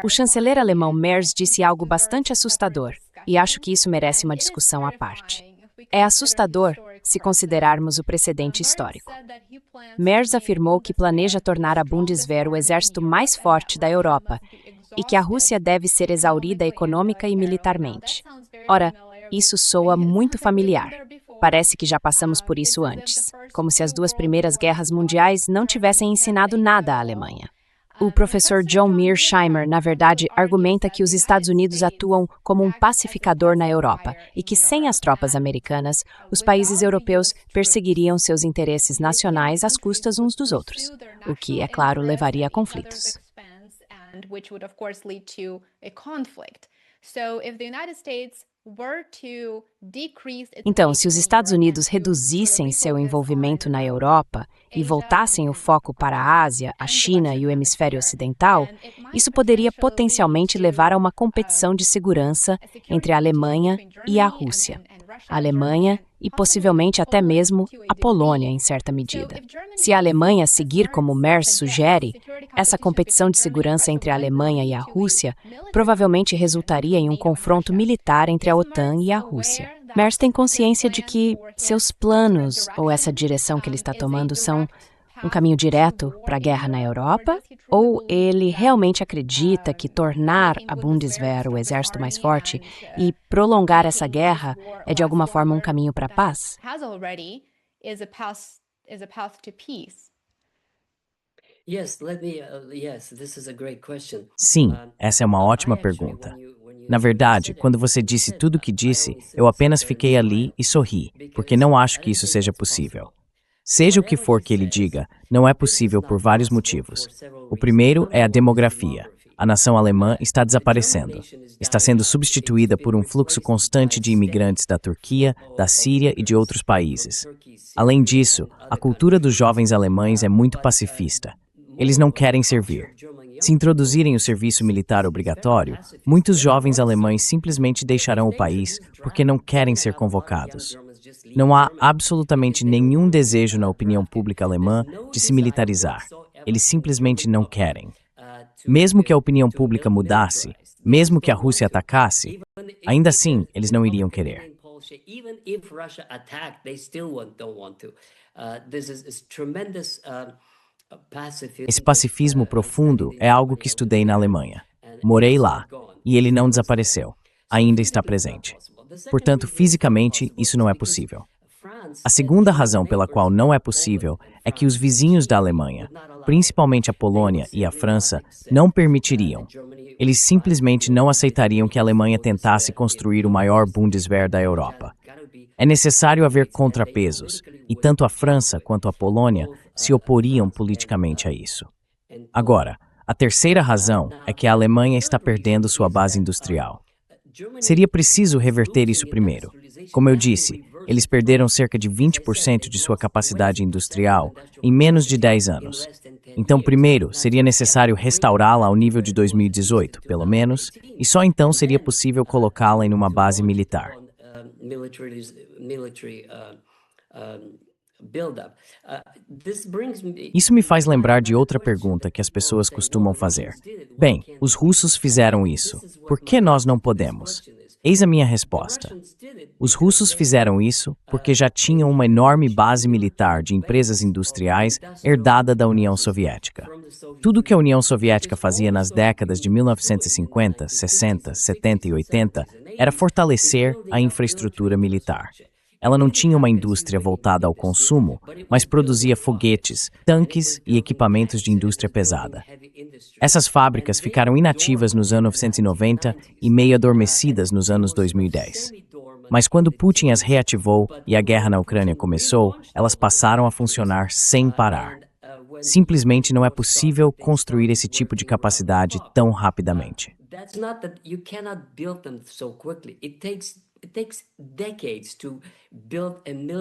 O chanceler alemão Merz disse algo bastante assustador, e acho que isso merece uma discussão à parte. É assustador se considerarmos o precedente histórico. Merz afirmou que planeja tornar a Bundeswehr o exército mais forte da Europa e que a Rússia deve ser exaurida econômica e militarmente. Ora, isso soa muito familiar. Parece que já passamos por isso antes, como se as duas primeiras guerras mundiais não tivessem ensinado nada à Alemanha. O professor John Mearsheimer, na verdade, argumenta que os Estados Unidos atuam como um pacificador na Europa e que, sem as tropas americanas, os países europeus perseguiriam seus interesses nacionais às custas uns dos outros, o que, é claro, levaria a conflitos. Então, se os Estados Unidos reduzissem seu envolvimento na Europa e voltassem o foco para a Ásia, a China e o hemisfério ocidental, isso poderia potencialmente levar a uma competição de segurança entre a Alemanha e a Rússia. A Alemanha e possivelmente até mesmo a Polônia, em certa medida. Se a Alemanha seguir como Merz sugere, essa competição de segurança entre a Alemanha e a Rússia provavelmente resultaria em um confronto militar entre a OTAN e a Rússia. Merz tem consciência de que seus planos, ou essa direção que ele está tomando, são um caminho direto para a guerra na Europa? Ou ele realmente acredita que tornar a Bundeswehr o exército mais forte e prolongar essa guerra é de alguma forma um caminho para a paz? Sim, essa é uma ótima pergunta. Na verdade, quando você disse tudo o que disse, eu apenas fiquei ali e sorri, porque não acho que isso seja possível. Seja o que for que ele diga, não é possível por vários motivos. O primeiro é a demografia. A nação alemã está desaparecendo. Está sendo substituída por um fluxo constante de imigrantes da Turquia, da Síria e de outros países. Além disso, a cultura dos jovens alemães é muito pacifista. Eles não querem servir. Se introduzirem o serviço militar obrigatório, muitos jovens alemães simplesmente deixarão o país porque não querem ser convocados. Não há absolutamente nenhum desejo na opinião pública alemã de se militarizar. Eles simplesmente não querem. Mesmo que a opinião pública mudasse, mesmo que a Rússia atacasse, ainda assim eles não iriam querer. Esse pacifismo profundo é algo que estudei na Alemanha. Morei lá, e ele não desapareceu. Ainda está presente. Portanto, fisicamente, isso não é possível. A segunda razão pela qual não é possível é que os vizinhos da Alemanha, principalmente a Polônia e a França, não permitiriam. Eles simplesmente não aceitariam que a Alemanha tentasse construir o maior Bundeswehr da Europa. É necessário haver contrapesos, e tanto a França quanto a Polônia se oporiam politicamente a isso. Agora, a terceira razão é que a Alemanha está perdendo sua base industrial. Seria preciso reverter isso primeiro. Como eu disse, eles perderam cerca de 20% de sua capacidade industrial em menos de 10 anos. Então, primeiro, seria necessário restaurá-la ao nível de 2018, pelo menos, e só então seria possível colocá-la em uma base militar. Isso me faz lembrar de outra pergunta que as pessoas costumam fazer. Bem, os russos fizeram isso. Por que nós não podemos? Eis a minha resposta. Os russos fizeram isso porque já tinham uma enorme base militar de empresas industriais herdada da União Soviética. Tudo que a União Soviética fazia nas décadas de 1950, 60, 70 e 80 era fortalecer a infraestrutura militar. Ela não tinha uma indústria voltada ao consumo, mas produzia foguetes, tanques e equipamentos de indústria pesada. Essas fábricas ficaram inativas nos anos 1990 e meio adormecidas nos anos 2010. Mas quando Putin as reativou e a guerra na Ucrânia começou, elas passaram a funcionar sem parar. Simplesmente não é possível construir esse tipo de capacidade tão rapidamente.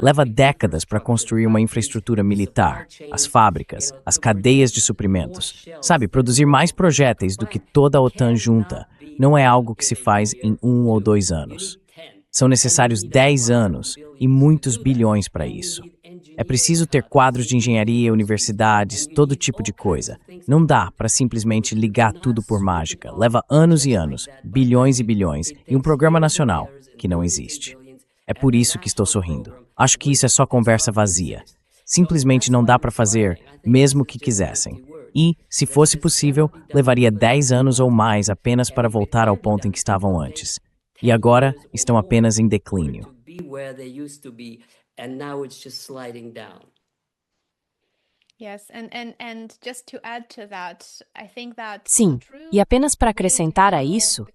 Leva décadas para construir uma infraestrutura militar, as fábricas, as cadeias de suprimentos. Sabe, produzir mais projéteis do que toda a OTAN junta não é algo que se faz em 1 ou 2 anos. São necessários 10 anos e muitos bilhões para isso. É preciso ter quadros de engenharia, universidades, todo tipo de coisa. Não dá para simplesmente ligar tudo por mágica. Leva anos e anos, bilhões e bilhões, e um programa nacional que não existe. É por isso que estou sorrindo. Acho que isso é só conversa vazia. Simplesmente não dá para fazer, mesmo que quisessem. E, se fosse possível, levaria 10 anos ou mais apenas para voltar ao ponto em que estavam antes. E agora estão apenas em declínio. Sim, e apenas para acrescentar a isso,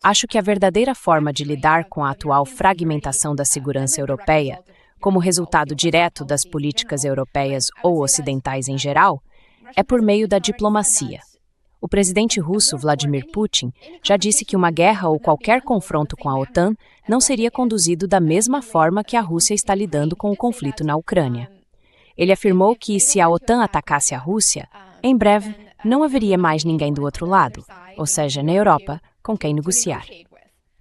acho que a verdadeira forma de lidar com a atual fragmentação da segurança europeia, como resultado direto das políticas europeias ou ocidentais em geral, é por meio da diplomacia. O presidente russo Vladimir Putin já disse que uma guerra ou qualquer confronto com a OTAN não seria conduzido da mesma forma que a Rússia está lidando com o conflito na Ucrânia. Ele afirmou que, se a OTAN atacasse a Rússia, em breve não haveria mais ninguém do outro lado, ou seja, na Europa, com quem negociar.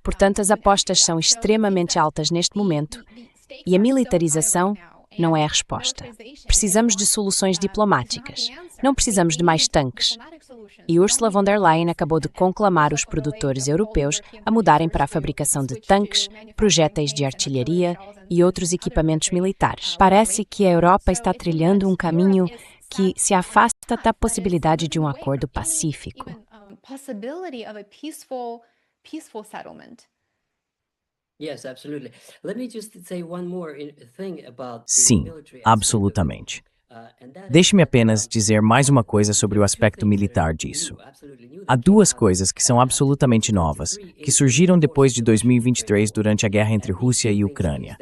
Portanto, as apostas são extremamente altas neste momento e a militarização não é a resposta. Precisamos de soluções diplomáticas. Não precisamos de mais tanques. E Ursula von der Leyen acabou de conclamar os produtores europeus a mudarem para a fabricação de tanques, projéteis de artilharia e outros equipamentos militares. Parece que a Europa está trilhando um caminho que se afasta da possibilidade de um acordo pacífico. Sim, absolutamente. Deixe-me apenas dizer mais uma coisa sobre o aspecto militar disso. Há duas coisas que são absolutamente novas, que surgiram depois de 2023 durante a guerra entre Rússia e Ucrânia.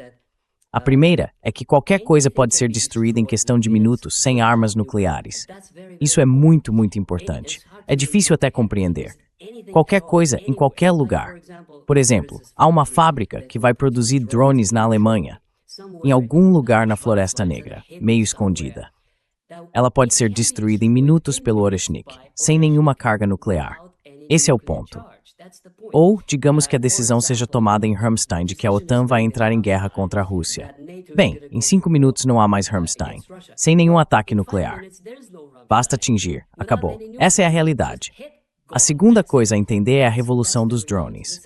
A primeira é que qualquer coisa pode ser destruída em questão de minutos sem armas nucleares. Isso é muito, muito importante. É difícil até compreender. Qualquer coisa em qualquer lugar. Por exemplo, há uma fábrica que vai produzir drones na Alemanha, em algum lugar na Floresta Negra, meio escondida. Ela pode ser destruída em minutos pelo Oreshnik, sem nenhuma carga nuclear. Esse é o ponto. Ou, digamos que a decisão seja tomada em Ramstein de que a OTAN vai entrar em guerra contra a Rússia. Bem, em 5 minutos não há mais Ramstein, sem nenhum ataque nuclear. Basta atingir, acabou. Essa é a realidade. A segunda coisa a entender é a revolução dos drones.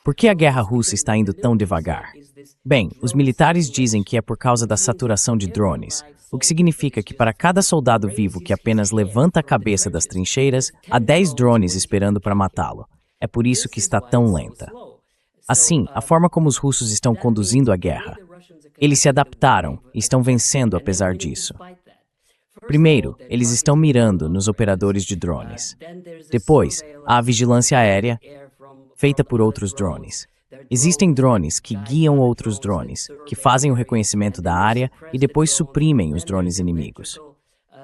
Por que a guerra russa está indo tão devagar? Bem, os militares dizem que é por causa da saturação de drones, o que significa que para cada soldado vivo que apenas levanta a cabeça das trincheiras, há 10 drones esperando para matá-lo. É por isso que está tão lenta. Assim, a forma como os russos estão conduzindo a guerra. Eles se adaptaram e estão vencendo apesar disso. Primeiro, eles estão mirando nos operadores de drones. Depois, há a vigilância aérea, feita por outros drones. Existem drones que guiam outros drones, que fazem o reconhecimento da área e depois suprimem os drones inimigos.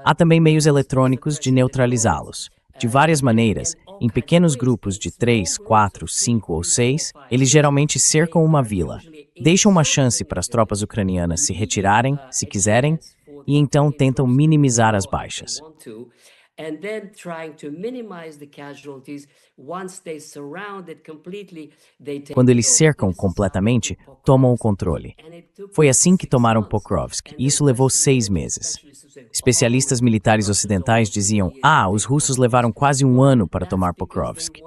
Há também meios eletrônicos de neutralizá-los. De várias maneiras, em pequenos grupos de 3, 4, 5 ou 6, eles geralmente cercam uma vila, deixam uma chance para as tropas ucranianas se retirarem, se quiserem, e então tentam minimizar as baixas. Quando eles cercam completamente, tomam o controle. Foi assim que tomaram Pokrovsk, e isso levou 6 meses. Especialistas militares ocidentais diziam: os russos levaram quase 1 ano para tomar Pokrovsk.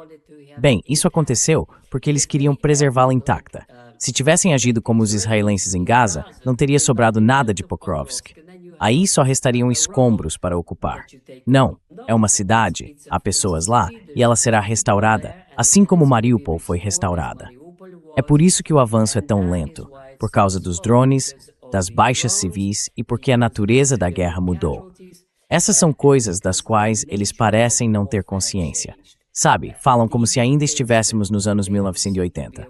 Bem, isso aconteceu porque eles queriam preservá-la intacta. Se tivessem agido como os israelenses em Gaza, não teria sobrado nada de Pokrovsk. Aí só restariam escombros para ocupar. Não, é uma cidade, há pessoas lá, e ela será restaurada, assim como Mariupol foi restaurada. É por isso que o avanço é tão lento, por causa dos drones, das baixas civis e porque a natureza da guerra mudou. Essas são coisas das quais eles parecem não ter consciência. Sabe, falam como se ainda estivéssemos nos anos 1980.